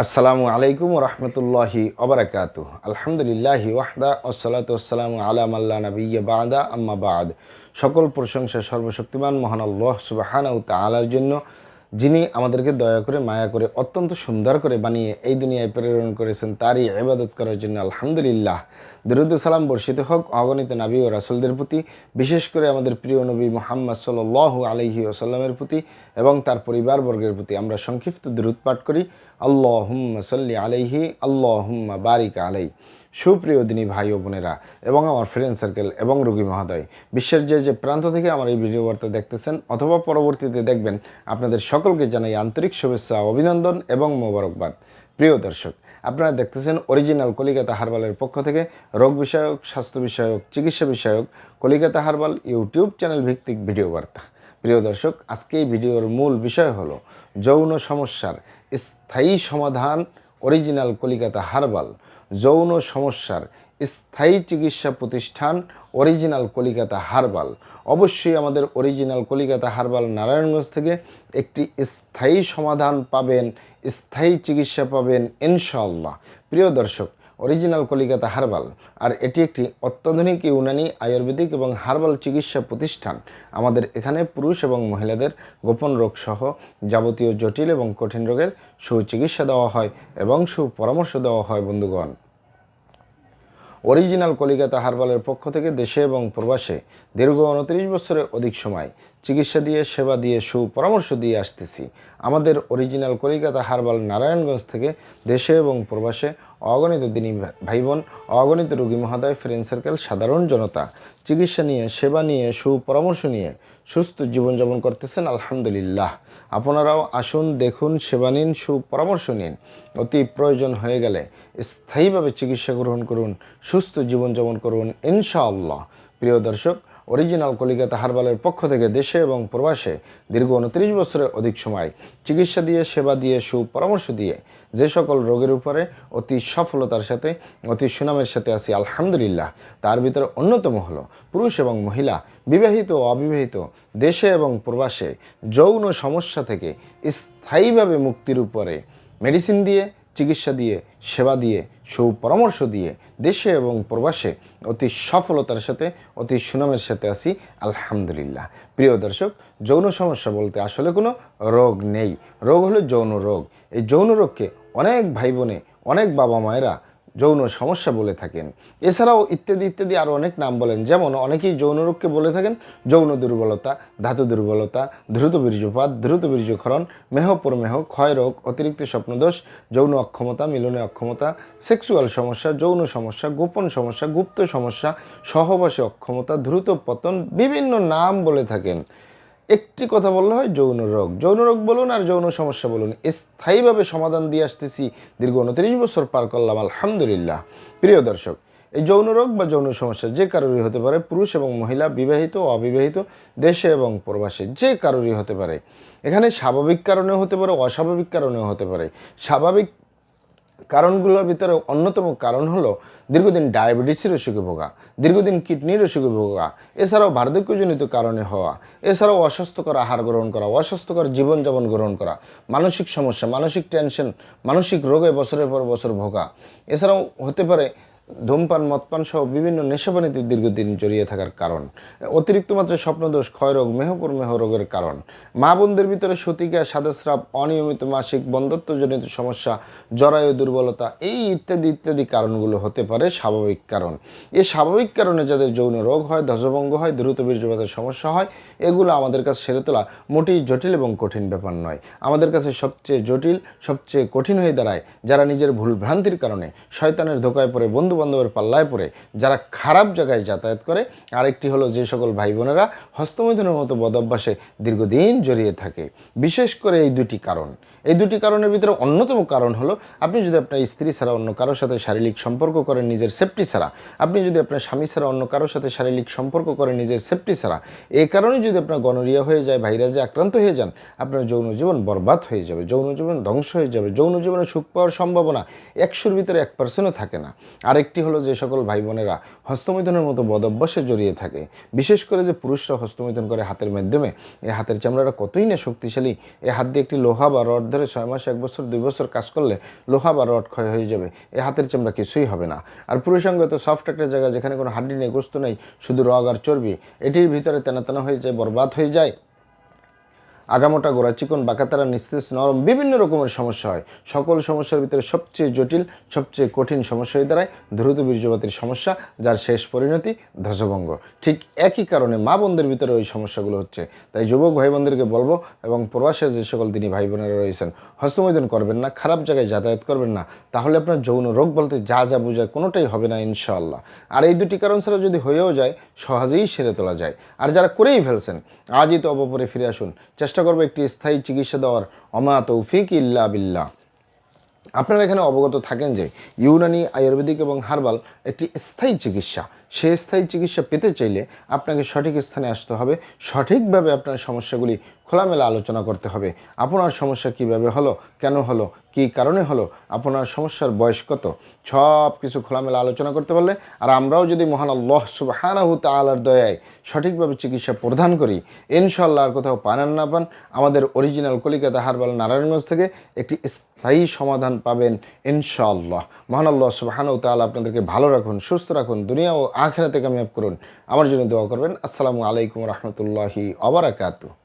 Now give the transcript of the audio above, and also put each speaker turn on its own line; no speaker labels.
আসসালামু আলাইকুম রহমতুল্লাহি ওবারাকাতু। আলহামদুলিল্লাহি ওয়াহদা ওয়াসসালাতু ওয়াসসালামু আলা মাল্লা নাবিয়্যা বা'দা আম্মা বা'দ। সকল প্রশংসা সর্বশক্তিমান মহান আল্লাহ সুবহানাহু ওয়া তাআলার জন্য, যিনি আমাদেরকে দয়া করে মায়া করে অত্যন্ত সুন্দর করে বানিয়ে এই দুনিয়ায় প্রেরণ করেছেন, তারই ইবাদত করার জন্য আলহামদুলিল্লাহ। দরুদ ও সালাম বর্ষিত হোক অগণিত নবী ও রাসূলদের প্রতি, বিশেষ করে আমাদের প্রিয় নবী মুহাম্মদ সাল্লাল্লাহু আলাইহি ওয়াসাল্লামের প্রতি এবং তার পরিবারবর্গের প্রতি। আমরা সংক্ষিপ্ত দরুদ পাঠ করি, আল্লাহুম্মা সাল্লি আলাইহি আল্লাহুম্মা বারিক আলাইহি। সুপ্রিয় দিনী ভাই ও বোনেরা এবং আমার ফ্রেন্ড সার্কেল এবং রোগী মহোদয়, বিশ্বের যে প্রান্ত থেকে আমার এই ভিডিও বার্তা দেখতেছেন অথবা পরবর্তীতে দেখবেন, আপনাদের সকলকে জানাই আন্তরিক শুভেচ্ছা, অভিনন্দন এবং মোবারকবাদ। প্রিয় দর্শক, আপনারা দেখতেছেন অরিজিনাল কলিকাতা হার্বালের পক্ষ থেকে রোগ বিষয়ক, স্বাস্থ্য বিষয়ক, চিকিৎসা বিষয়ক কলিকাতা হার্বাল ইউটিউব চ্যানেল ভিত্তিক ভিডিও বার্তা। প্রিয় দর্শক, আজকে এই ভিডিওর মূল বিষয় হলো যৌন সমস্যার স্থায়ী সমাধান, অরিজিনাল কলিকাতা হার্বাল। যৌন সমস্যার স্থায়ী চিকিৎসা প্রতিষ্ঠান অরিজিনাল কলিকাতা হার্বাল। অবশ্যই আমাদের অরিজিনাল কলিকাতা হার্বাল নারায়ণগঞ্জ থেকে একটি স্থায়ী সমাধান পাবেন, স্থায়ী চিকিৎসা পাবেন ইনশাআল্লাহ। প্রিয় দর্শক, অরিজিনাল কলিকাতা হার্বাল আর এটি একটি অত্যাধুনিক ইউনানি, আয়ুর্বেদিক এবং হার্বাল চিকিৎসা প্রতিষ্ঠান। আমাদের এখানে পুরুষ এবং মহিলাদের গোপন রোগ সহ যাবতীয় জটিল এবং কঠিন রোগের সুচিকিৎসা দেওয়া হয় এবং সুপরামর্শ দেওয়া হয়। বন্ধুগণ, অরিজিনাল কলিকাতা হার্বালের পক্ষ থেকে দেশে এবং প্রবাসে দীর্ঘ 29 বছরের অধিক সময় চিকিৎসা দিয়ে, সেবা দিয়ে, সুপরামর্শ দিয়ে আসতেছি। আমাদের অরিজিনাল কলিকাতা হার্বাল নারায়ণগঞ্জ থেকে দেশে এবং প্রবাসে অগণিত দিনী ভাই বোন, অগণিত রোগী মহোদয়, ফ্রেন্ড সার্কেল, সাধারণ জনতা চিকিৎসা নিয়ে, সেবা নিয়ে, সুপরামর্শ নিয়ে সুস্থ জীবনযাপন করতেছেন আলহামদুলিল্লাহ। আপনারাও আসুন, দেখুন, সেবা নিন, সুপরামর্শ নিন। অতি প্রয়োজন হয়ে গেলে স্থায়ীভাবে চিকিৎসা গ্রহণ করুন, সুস্থ জীবনযাপন করুন ইনশাআল্লাহ। প্রিয় দর্শক, অরিজিনাল কলিকাতা হার্বালের পক্ষ থেকে দেশে এবং প্রবাসে দীর্ঘ 29 বছরের অধিক সময় চিকিৎসা দিয়ে, সেবা দিয়ে, সুপরামর্শ দিয়ে যে সকল রোগের উপরে অতি সফলতার সাথে, অতি সুনামের সাথে আছি আলহামদুলিল্লাহ, তার ভিতরে অন্যতম হলো পুরুষ এবং মহিলা, বিবাহিত ও অবিবাহিত, দেশে এবং প্রবাসে যৌন সমস্যা থেকে স্থায়ীভাবে মুক্তির উপরে মেডিসিন দিয়ে, চিকিৎসা দিয়ে, সেবা দিয়ে, সুপরামর্শ দিয়ে দেশে এবং প্রবাসে অতি সফলতার সাথে, অতি সুনামের সাথে আছি আলহামদুলিল্লাহ। প্রিয় দর্শক, যৌন সমস্যা বলতে আসলে কোনো রোগ নেই, রোগ হলো যৌন রোগ। এই যৌন রোগকে অনেক ভাই বোনে, অনেক বাবা মায়েরা যৌন সমস্যা বলে থাকেন। এছাড়াও ইত্যাদি ইত্যাদি আরও অনেক নাম বলেন। যেমন অনেকেই যৌন রোগকে বলে থাকেন যৌন দুর্বলতা, ধাতু দুর্বলতা, দ্রুত বীর্যপাত, দ্রুত বীর্যক্ষরণ, মেহপ্রমেহ, ক্ষয় রোগ, অতিরিক্ত স্বপ্নদোষ, যৌন অক্ষমতা, মিলনে অক্ষমতা, সেক্সুয়াল সমস্যা, যৌন সমস্যা, গোপন সমস্যা, গুপ্ত সমস্যা, সহবাসে অক্ষমতা, দ্রুত পতন, বিভিন্ন নাম বলে থাকেন। একটি কথা বললে হয় যৌন রোগ। যৌন রোগ বলুন আর যৌন সমস্যা বলুন, স্থায়ীভাবে সমাধান দিয়ে আসতেছি। দীর্ঘ 29 বছর পার করলাম আলহামদুলিল্লাহ। প্রিয় দর্শক, এই যৌন রোগ বা যৌন সমস্যা যে কারোরই হতে পারে, পুরুষ এবং মহিলা, বিবাহিত ও অবিবাহিত, দেশে এবং প্রবাসে যে কারোরই হতে পারে। এখানে স্বাভাবিক কারণেও হতে পারে, অস্বাভাবিক কারণেও হতে পারে। স্বাভাবিক কারণগুলোর ভিতরে অন্যতম কারণ হলো দীর্ঘদিন ডায়াবেটিসের অসুখে ভোগা, দীর্ঘদিন কিডনির অসুখে ভোগা, এছাড়াও বার্ধক্যজনিত কারণে হওয়া, এছাড়াও অস্বাস্থ্যকর আহার গ্রহণ করা, অস্বাস্থ্যকর জীবনযাপন গ্রহণ করা, মানসিক সমস্যা, মানসিক টেনশন, মানসিক রোগে বছরের পর বছর ভোগা, এছাড়াও হতে পারে ধূমপান, মদপান সহ বিভিন্ন নেশাপানিতে দীর্ঘদিন জড়িয়ে থাকার কারণ, অতিরিক্ত মাত্রায় স্বপ্নদোষ, ক্ষয়রোগ, মেহপ্রমেহ রোগের কারণ, মা বোনদের ভিতরে সতিকা, সাদাস্রাব, অনিয়মিত মাসিক, বন্ধ্যত্বজনিত সমস্যা, জরায়ু দুর্বলতা, এই ইত্যাদি ইত্যাদি কারণগুলো হতে পারে স্বাভাবিক কারণ। এই স্বাভাবিক কারণে যাদের যৌন রোগ হয়, ধ্বজভঙ্গ হয়, দ্রুত বীর্যপাতের সমস্যা হয়, এগুলো আমাদের কাছে সেরে তোলা মোটেই জটিল এবং কঠিন ব্যাপার নয়। আমাদের কাছে সবচেয়ে জটিল, সবচেয়ে কঠিন হয়ে দাঁড়ায় যারা নিজের ভুল ভ্রান্তির কারণে শয়তানের ধোকায় পড়ে, বন্ধু বান্ধবের পাল্লায় পড়ে, যারা খারাপ জায়গায় যাতায়াত করে। আরেকটি হলো যে সকল ভাই বোনেরা হস্তমৈথুনের মতো বদভ্যাসে দীর্ঘদিন জড়িয়ে থাকে। বিশেষ করে এই দুটি কারণ, এই দুটি কারণের ভিতরে অন্যতম কারণ হলো আপনি যদি আপনার স্ত্রী ছাড়া অন্য কারোর সাথে শারীরিক সম্পর্ক করেন নিজের সেফটি ছাড়া, আপনি যদি আপনার স্বামী ছাড়া অন্য কারোর সাথে শারীরিক সম্পর্ক করেন নিজের সেফটি ছাড়া, এই কারণে যদি আপনার গনোরিয়া হয়ে যায়, ভাইরাসে আক্রান্ত হয়ে যান, আপনার যৌন জীবন বরবাদ হয়ে যাবে, যৌন জীবন ধ্বংস হয়ে যাবে, যৌন জীবনে সুখ পাওয়ার সম্ভাবনা 100-র ভিতরে 1%ও থাকে না। আরেকটি আরেকটি হলো যে সকল ভাই বোনেরা হস্তমৈথুনের মতো বদ অভ্যাসে জড়িয়ে থাকে, বিশেষ করে যে পুরুষরা হস্তমৈথুন করে হাতের মাধ্যমে, এই হাতের চামড়াটা কতই না শক্তিশালী। এই হাত দিয়ে একটি লোহা বা রড ধরে 6 মাস, 1 বছর, 2 বছর কাজ করলে লোহা বা রড ক্ষয় হয়ে যাবে, এই হাতের চামড়া কিছুই হবে না। আর পুরুষাঙ্গ তো সফট একটা জায়গা, যেখানে কোনো হাড্ডি নেই, গোস্ত নেই, শুধু রগ আর চর্বি, এটির ভিতরে তেনা তেনা হয়ে যায়, বরবাদ হয়ে যায়। আগামোটা, গোড়া চিকন, বাঁকাতারা, নিস্তেজ, নরম, বিভিন্ন রকমের সমস্যা হয়। সকল সমস্যার ভিতরে সবচেয়ে জটিল, সবচেয়ে কঠিন সমস্যা হয়ে দাঁড়ায় দ্রুত বীর্যপাতের সমস্যা, যার শেষ পরিণতি ধ্বজভঙ্গ। ঠিক একই কারণে মা বোনদের ভিতরে ওই সমস্যাগুলো হচ্ছে। তাই যুবক ভাই বোনদেরকে বলবো, এবং প্রবাসে যে সকল তিনি ভাই বোনেরা রয়েছেন, হস্তমৈথুন করবেন না, খারাপ জায়গায় যাতায়াত করবেন না, তাহলে আপনার যৌন রোগ বলতে যা যা বোঝায় কোনোটাই হবে না ইনশাআল্লাহ। আর এই দুটি কারণ ছাড়া যদি হয়েও যায়, সহজেই সেরে তোলা যায়। আর যারা করেই ফেলছেন, আজই তো অবপরে ফিরে আসুন, চেষ্টা করবো একটি স্থায়ী চিকিৎসা দেওয়ার। অমা তৌফিক ইল্লা বিল্লাহ। আপনারা এখানে অবগত থাকেন যে ইউনানি, আয়ুর্বেদিক এবং হার্বাল একটি স্থায়ী চিকিৎসা। সেই স্থায়ী চিকিৎসা পেতে চাইলে আপনাকে সঠিক স্থানে আসতে হবে, সঠিকভাবে আপনার সমস্যাগুলি খোলামেলা আলোচনা করতে হবে। আপনার সমস্যা কীভাবে হলো, কেন হলো, কী কারণে হলো, আপনার সমস্যার বয়স কত, সব কিছু খোলামেলা আলোচনা করতে পারলে, আর আমরাও যদি মহান আল্লাহ সুবহানাহু তাআলার দয়ায় সঠিকভাবে চিকিৎসা প্রদান করি, ইনশাআল্লাহ আর কোথাও পান আর না পান, আমাদের অরিজিনাল কলিকাতা হার্বাল নারায়ণগঞ্জ থেকে একটি স্থায়ী সমাধান পাবেন ইনশাআল্লাহ। মহান আল্লাহ সুবহানাহু তাআলা আপনাদেরকে ভালো রাখুন, সুস্থ রাখুন, দুনিয়া ও আখিরাতে কামিয়াব করুন। আমার জন্য দোয়া করবেন। আসসালামু আলাইকুম রহমতুল্লাহি ওয়া বারাকাতুহু।